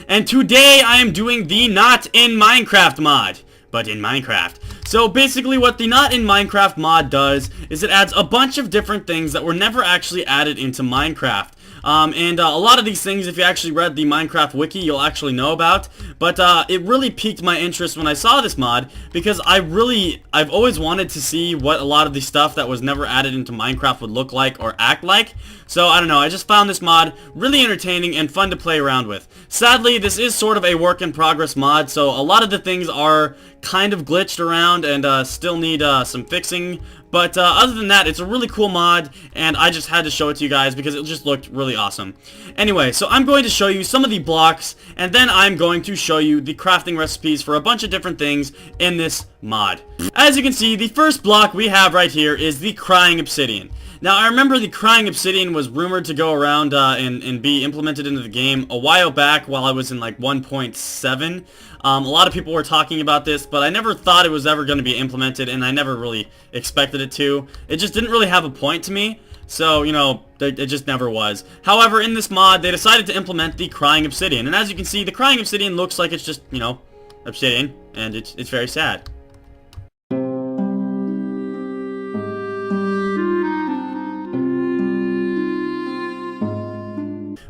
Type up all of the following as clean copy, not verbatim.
And today I am doing the Not in Minecraft mod, but in Minecraft. So basically what the Not in Minecraft mod does is it adds a bunch of different things that were never actually added into Minecraft. A lot of these things, if you actually read the Minecraft wiki, you'll actually know about. But it really piqued my interest when I saw this mod, because I've always wanted to see what a lot of the stuff that was never added into Minecraft would look like or act like. So I don't know, I just found this mod really entertaining and fun to play around with. Sadly, this is sort of a work in progress mod, so a lot of the things are kind of glitched around and still need some fixing. But other than that, it's a really cool mod, and I just had to show it to you guys because it just looked really awesome. Anyway, so I'm going to show you some of the blocks, and then I'm going to show you the crafting recipes for a bunch of different things in this mod. As you can see, the first block we have right here is the Crying Obsidian. Now, I remember the Crying Obsidian was rumored to go around and be implemented into the game a while back while I was in like 1.7. A lot of people were talking about this, but I never thought it was ever going to be implemented, and I never really expected it to. It just didn't really have a point to me, so, you know, it just never was. However, in this mod, they decided to implement the Crying Obsidian, and as you can see, the Crying Obsidian looks like it's just, you know, obsidian, and it's very sad.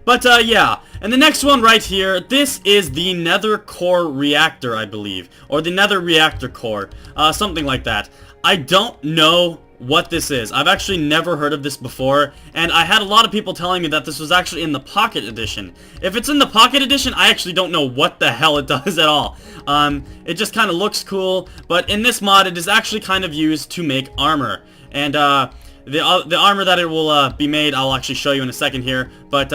But, yeah, and the next one right here, this is the Nether Core Reactor, I believe, or the Nether Reactor Core, something like that. I don't know what this is. I've actually never heard of this before, and I had a lot of people telling me that this was actually in the Pocket Edition. If it's in the Pocket Edition, I actually don't know what the hell it does at all. It just kind of looks cool, but in this mod, it is actually kind of used to make armor, and, the armor that it will be made, I'll actually show you in a second here, but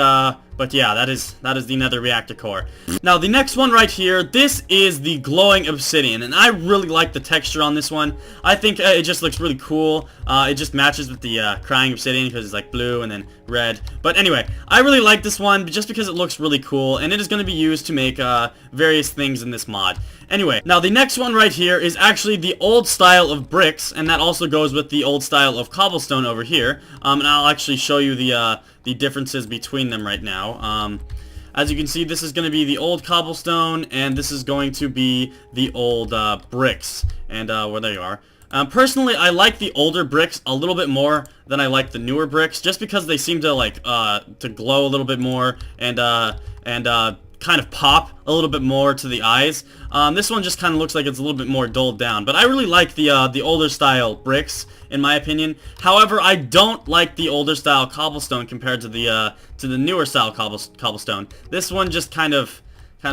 yeah, that is the Nether Reactor Core. Now, the next one right here, this is the Glowing Obsidian, and I really like the texture on this one. I think it just looks really cool. It just matches with the Crying Obsidian because it's like blue and then red. But anyway, I really like this one just because it looks really cool, and it is going to be used to make various things in this mod. Anyway, now the next one right here is actually the old style of bricks, and that also goes with the old style of cobblestone over here. And I'll actually show you the differences between them right now. As you can see, this is going to be the old cobblestone, and this is going to be the old bricks. And well, there you are. Personally, I like the older bricks a little bit more than I like the newer bricks, just because they seem to like to glow a little bit more and kind of pop a little bit more to the eyes. This one just kind of looks like it's a little bit more dulled down, but I really like the older style bricks, in my opinion. However, I don't like the older style cobblestone compared to the newer style cobblestone. This one just kind of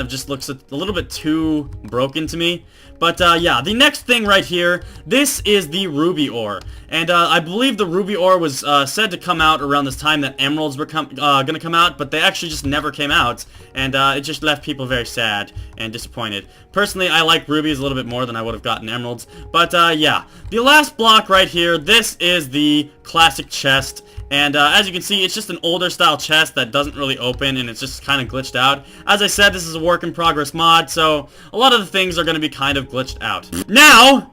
just looks a little bit too broken to me. But yeah, the next thing right here, this is the ruby ore. And I believe the ruby ore was said to come out around this time that emeralds were gonna come out, but they actually just never came out, and it just left people very sad and disappointed. Personally, I like rubies a little bit more than I would have gotten emeralds. But yeah, the last block right here, this is the classic chest. And as you can see, it's just an older style chest that doesn't really open, and it's just kind of glitched out. As I said, this is a work in progress mod, so a lot of the things are going to be kind of glitched out. Now,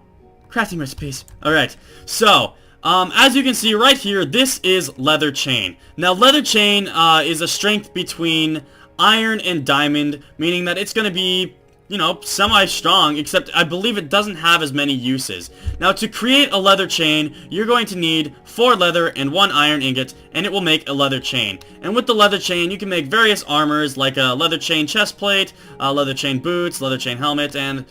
crafting recipes. Alright, so as you can see right here, this is leather chain. Now, leather chain is a strength between iron and diamond, meaning that it's going to be, you know, semi-strong, except I believe it doesn't have as many uses. Now, to create a leather chain, you're going to need 4 leather and 1 iron ingot, and it will make a leather chain. And with the leather chain, you can make various armors, like a leather chain chest plate, leather chain boots, leather chain helmet, and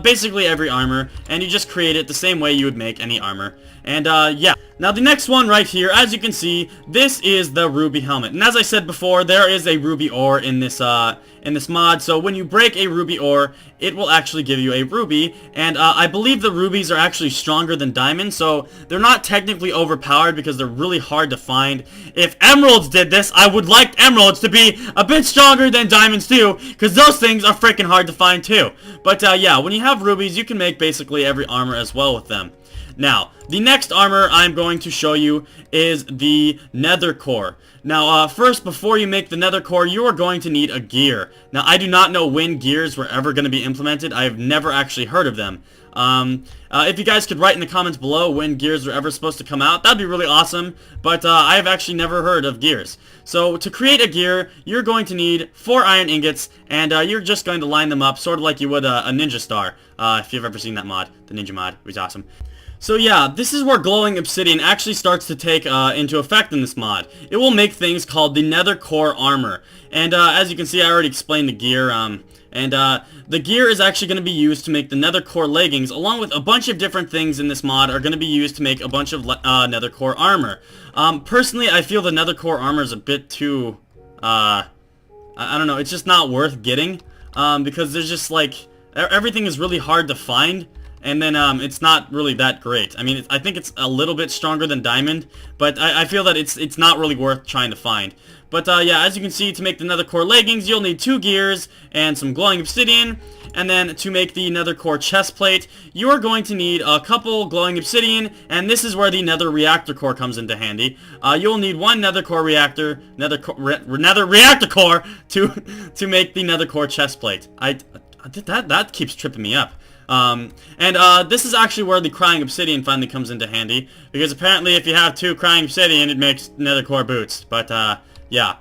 basically every armor, and you just create it the same way you would make any armor. And yeah. Now the next one right here, as you can see, this is the ruby helmet. And as I said before, there is a ruby ore in this mod, so when you break a ruby ore, it will actually give you a ruby, and I believe the rubies are actually stronger than diamonds, so they're not technically overpowered because they're really hard to find. If emeralds did this, I would like emeralds to be a bit stronger than diamonds too, because those things are freaking hard to find too. But yeah, when you have rubies, you can make basically every armor as well with them. Now, the next armor I'm going to show you is the nether core. Now, first, before you make the nether core, you are going to need a gear. Now, I do not know when gears were ever going to be implemented. I have never actually heard of them. If you guys could write in the comments below when gears were ever supposed to come out, that'd be really awesome. But I have actually never heard of gears. So to create a gear, you're going to need 4 iron ingots, and you're just going to line them up, sort of like you would a ninja star. If you've ever seen that mod, the ninja mod, it was awesome. So yeah, this is where glowing obsidian actually starts to take into effect in this mod. It will make things called the nether core armor. And as you can see, I already explained the gear. The gear is actually going to be used to make the nether core leggings, along with a bunch of different things in this mod are going to be used to make a bunch of nether core armor. Personally, I feel the nether core armor is a bit too, I don't know, it's just not worth getting, because there's just like, everything is really hard to find. And then, it's not really that great. I mean, I think it's a little bit stronger than diamond, but I feel that it's not really worth trying to find. But, yeah, as you can see, to make the nether core leggings, you'll need 2 gears and some glowing obsidian. And then, to make the nether core chest plate, you are going to need a couple glowing obsidian, and this is where the nether reactor core comes into handy. You'll need 1 nether core reactor, nether reactor core to make the nether core chest plate. That keeps tripping me up. This is actually where the crying obsidian finally comes into handy, because apparently if you have 2 crying obsidian, it makes nether core boots. But yeah,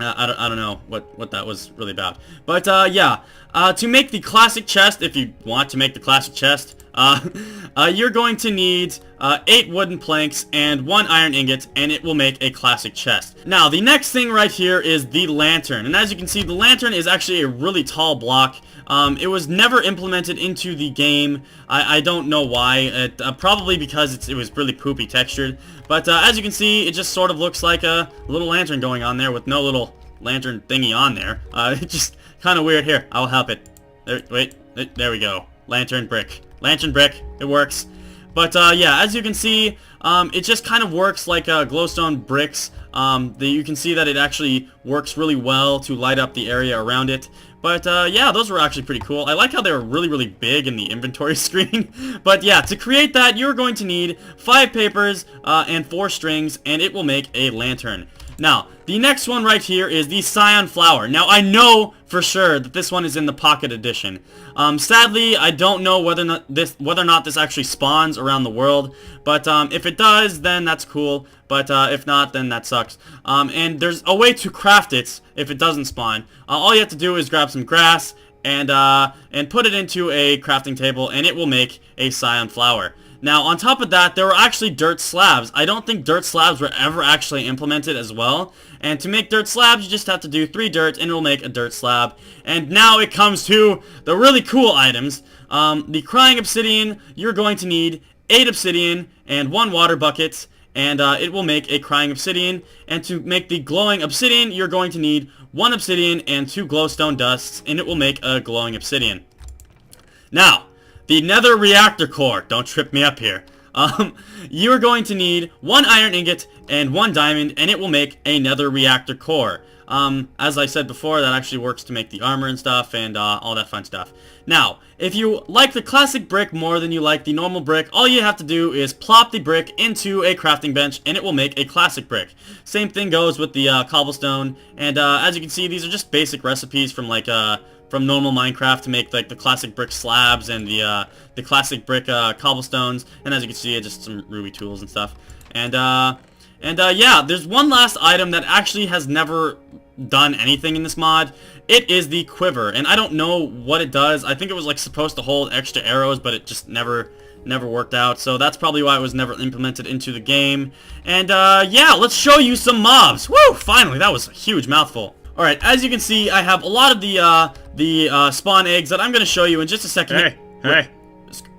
I don't know what that was really about. But yeah, to make the classic chest, if you want to make the classic chest, you're going to need 8 wooden planks and 1 iron ingot, and it will make a classic chest. Now, the next thing right here is the lantern. And as you can see, the lantern is actually a really tall block. It was never implemented into the game. I don't know why. Probably because it was really poopy textured. But as you can see, it just sort of looks like a little lantern going on there with no little lantern thingy on there. It's just kind of weird. Here, I'll help it. There we go. Lantern brick. Lantern brick. It works. But yeah, as you can see, it just kind of works like glowstone bricks. You can see that it actually works really well to light up the area around it. But yeah, those were actually pretty cool. I like how they were really big in the inventory screen. But yeah, to create that, you're going to need 5 papers and 4 strings, and it will make a lantern. Now, the next one right here is the cyan flower. Now, I know for sure that this one is in the Pocket Edition. Sadly, I don't know whether or not this actually spawns around the world. But if it does, then that's cool. But if not, then that sucks. And there's a way to craft it if it doesn't spawn. All you have to do is grab some grass and put it into a crafting table, and it will make a cyan flower. Now, on top of that, there were actually dirt slabs. I don't think dirt slabs were ever actually implemented as well. And to make dirt slabs, you just have to do 3 dirt, and it will make a dirt slab. And now it comes to the really cool items. The crying obsidian, you're going to need 8 obsidian and 1 water bucket, and it will make a crying obsidian. And to make the glowing obsidian, you're going to need 1 obsidian and 2 glowstone dusts, and it will make a glowing obsidian. Now, the nether reactor core. Don't trip me up here. You're going to need 1 iron ingot and 1 diamond, and it will make a nether reactor core. As I said before, that actually works to make the armor and stuff, and all that fun stuff. Now, if you like the classic brick more than you like the normal brick, all you have to do is plop the brick into a crafting bench, and it will make a classic brick. Same thing goes with the cobblestone, and as you can see, these are just basic recipes from like from normal Minecraft to make like the classic brick slabs and the classic brick cobblestones. And as you can see, it's just some ruby tools and stuff. And yeah, there's one last item that actually has never done anything in this mod. It is the quiver, and I don't know what it does. I think it was like supposed to hold extra arrows, but it just never worked out. So that's probably why it was never implemented into the game. And yeah, let's show you some mobs. Woo! Finally, that was a huge mouthful. Alright, as you can see, I have a lot of the spawn eggs that I'm going to show you in just a second. Hey!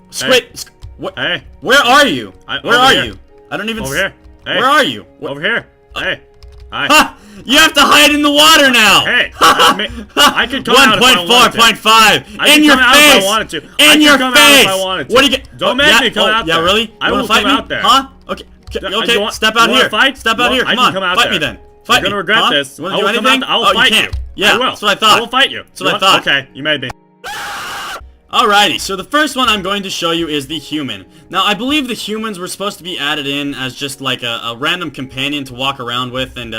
Squid! What? Hey! Where are you? Where are you? I don't even... Over here! Hey. Where are you? Over here! Hey! Hi! Ha! You have to hide in the water now! Hey! I can come out if I wanted to. 1.4.5! In your face! If I wanted to. In your face! If I wanted to. What do you get? Don't make me come out there. Yeah, really? I will fight come me? out there. Huh? Okay. Okay, step out here. Step out here. Come on. Fight me then. Fight me. You're gonna regret this. You wanna do anything? I will fight you. Yeah, I will. that's what I thought. I will fight you. That's what I thought. Okay, you made me. Alrighty, so the first one I'm going to show you is the human. Now, I believe the humans were supposed to be added in as just like a random companion to walk around with, and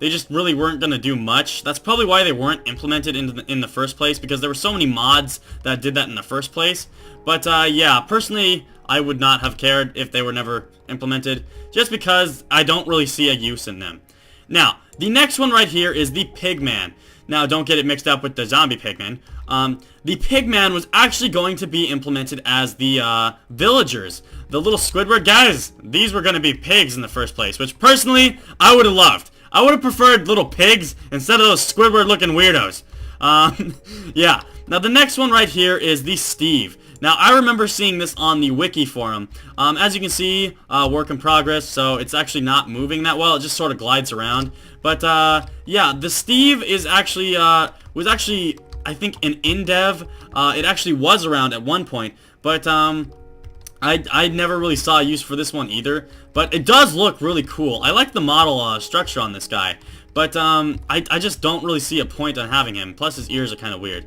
they just really weren't going to do much. That's probably why they weren't implemented in the first place, because there were so many mods that did that in the first place. But yeah, personally, I would not have cared if they were never implemented, just because I don't really see a use in them. Now, the next one right here is the Pigman. Now, don't get it mixed up with the zombie pigman. The pigman was actually going to be implemented as the villagers. The little Squidward guys, these were going to be pigs in the first place, which personally, I would have loved. I would have preferred little pigs instead of those Squidward-looking weirdos. Yeah. Now, the next one right here is the Steve. Now, I remember seeing this on the wiki forum. As you can see, work in progress, so it's actually not moving that well. It just sort of glides around. But, yeah, the Steve is actually, was actually, I think, an in-dev. It actually was around at one point, but, I never really saw a use for this one either. But it does look really cool. I like the model structure on this guy. But, I just don't really see a point on having him. Plus, his ears are kind of weird.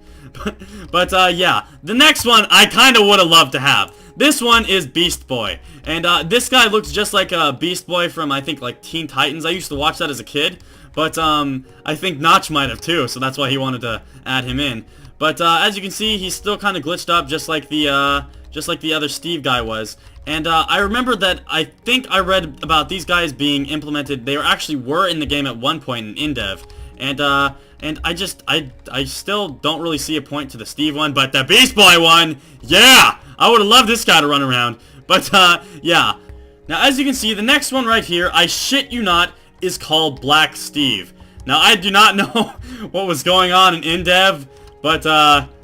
But, yeah. The next one, I kind of would have loved to have. This one is Beast Boy. And, this guy looks just like Beast Boy from, I think, like, Teen Titans. I used to watch that as a kid. But, I think Notch might have, too. So that's why he wanted to add him in. But, as you can see, he's still kind of glitched up, just like the other Steve guy was. And I remember that I think I read about these guys being implemented. They actually were in the game at one point in dev. And I still don't really see a point to the Steve one, but the Beast Boy one, yeah! I would have loved this guy to run around. But yeah. Now, as you can see, the next one right here, I shit you not, is called Black Steve. Now, I do not know what was going on in dev, but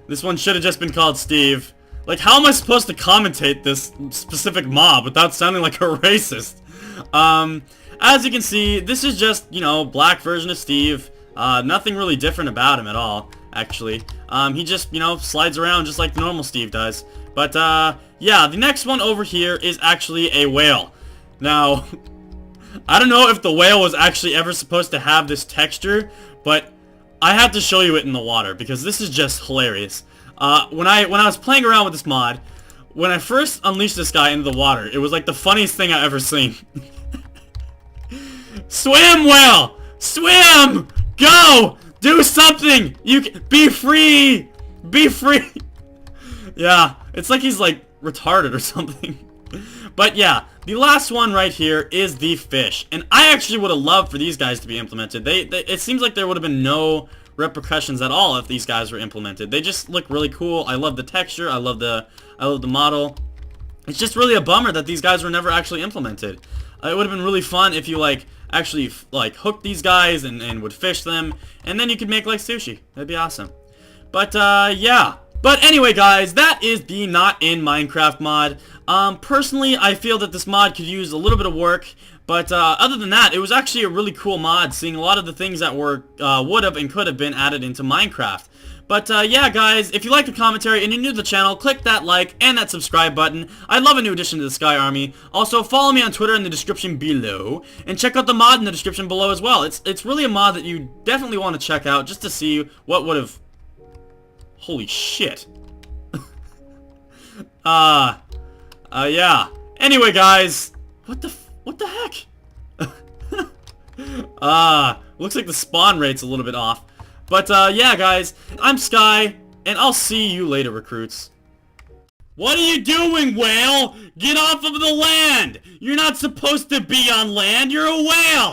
this one should have just been called Steve. Like, how am I supposed to commentate this specific mob without sounding like a racist? As you can see, this is just, you know, black version of Steve. Nothing really different about him at all, actually. He just, you know, slides around just like the normal Steve does. But, yeah, the next one over here is actually a whale. Now, I don't know if the whale was actually ever supposed to have this texture, but I have to show you it in the water because this is just hilarious. When I was playing around with this mod, when I first unleashed this guy into the water, it was like the funniest thing I've ever seen. Swim, whale! Swim! Go! Do something! You can be free! Be free! Yeah, it's like he's like retarded or something. But yeah, the last one right here is the fish. And I actually would have loved for these guys to be implemented. It seems like there would have been no repercussions at all if these guys were implemented. They just look really cool. I love the texture. I love the model. It's just really a bummer that these guys were never actually implemented. It would have been really fun if you like actually like hooked these guys and would fish them, and then you could make like sushi. That'd be awesome. But yeah. But anyway, guys, that is the Not in Minecraft mod. Personally, I feel that this mod could use a little bit of work. But other than that, it was actually a really cool mod, seeing a lot of the things that were would have and could have been added into Minecraft. But yeah, guys, if you like the commentary and you're new to the channel, click that like and that subscribe button. I love a new addition to the Sky Army. Also, follow me on Twitter in the description below, and check out the mod in the description below as well. It's really a mod that you definitely want to check out just to see what would have. Holy shit. Yeah. Anyway, guys, what the heck? Looks like the spawn rate's a little bit off. But, yeah, guys, I'm Sky, and I'll see you later, recruits. What are you doing, whale? Get off of the land! You're not supposed to be on land, you're a whale!